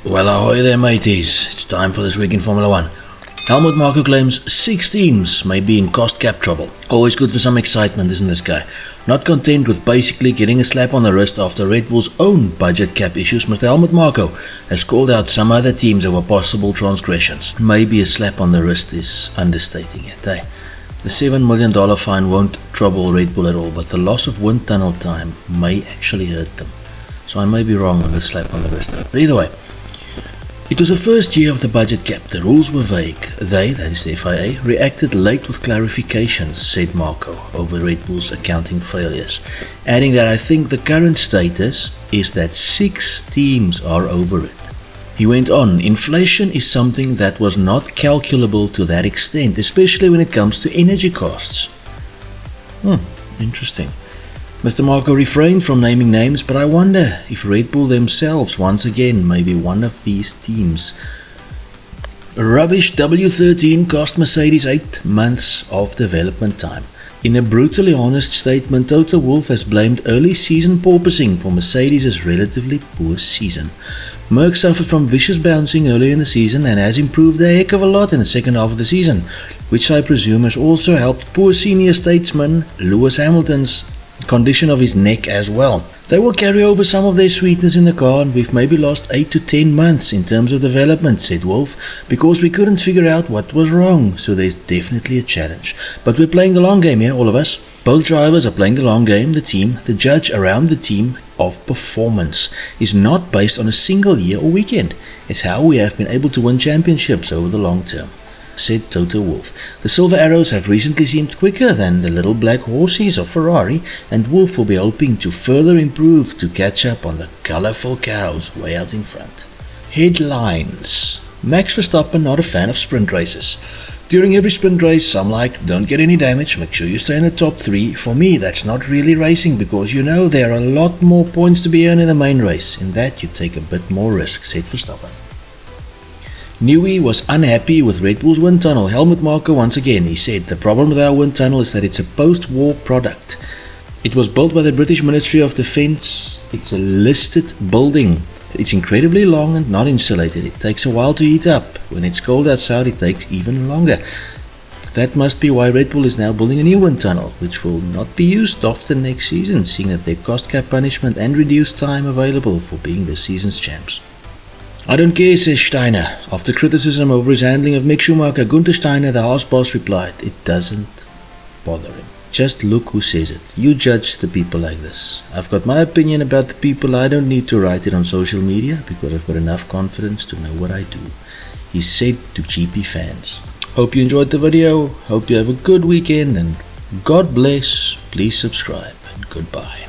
Well, ahoy there, mateys. It's time for This Week in Formula 1. Helmut Marko claims 6 teams may be in cost cap trouble. Always good for some excitement, isn't this guy? Not content with basically getting a slap on the wrist after Red Bull's own budget cap issues, Mr. Helmut Marko has called out some other teams over possible transgressions. Maybe a slap on the wrist is understating it, eh? The $7 million fine won't trouble Red Bull at all, but the loss of wind tunnel time may actually hurt them. So I may be wrong on the slap on the wrist. But either way, it was the first year of the budget cap. The rules were vague. They, that is the FIA, reacted late with clarifications, said Marko, over Red Bull's accounting failures, adding that I think the current status is that 6 teams are over it. He went on, inflation is something that was not calculable to that extent, especially when it comes to energy costs. Interesting. Mr. Marko refrained from naming names, but I wonder if Red Bull themselves once again may be one of these teams. Rubbish W13 cost Mercedes 8 months of development time. In a brutally honest statement, Toto Wolff has blamed early season porpoising for Mercedes' relatively poor season. Merc suffered from vicious bouncing earlier in the season and has improved a heck of a lot in the second half of the season, which I presume has also helped poor senior statesman Lewis Hamilton's condition of his neck as well. They will carry over some of their sweetness in the car, and we've maybe lost 8 to 10 months in terms of development, said Wolff, because we couldn't figure out what was wrong, so there's definitely a challenge. But we're playing the long game here, all of us. Both drivers are playing the long game. The team, the judge around the team of performance, is not based on a single year or weekend. It's how we have been able to win championships over the long term, said Toto Wolff. The Silver Arrows have recently seemed quicker than the little black horses of Ferrari, and Wolff will be hoping to further improve to catch up on the colourful cows way out in front. Headlines. Max Verstappen not a fan of sprint races. During every sprint race, I'm like, don't get any damage, make sure you stay in the top 3. For me, that's not really racing, because you know there are a lot more points to be earned in the main race. In that, you take a bit more risk, said Verstappen. Newey was unhappy with Red Bull's wind tunnel. Helmut Marko once again, he said, the problem with our wind tunnel is that it's a post-war product. It was built by the British Ministry of Defence. It's a listed building. It's incredibly long and not insulated. It takes a while to heat up. When it's cold outside, it takes even longer. That must be why Red Bull is now building a new wind tunnel, which will not be used often next season, seeing that their cost cap punishment and reduced time available for being the season's champs. I don't care, says Steiner. After criticism over his handling of Mick Schumacher, Guenther Steiner, the Haas boss, replied, it doesn't bother him. Just look who says it. You judge the people like this. I've got my opinion about the people. I don't need to write it on social media because I've got enough confidence to know what I do, he said to GP fans. Hope you enjoyed the video. Hope you have a good weekend, and God bless. Please subscribe, and goodbye.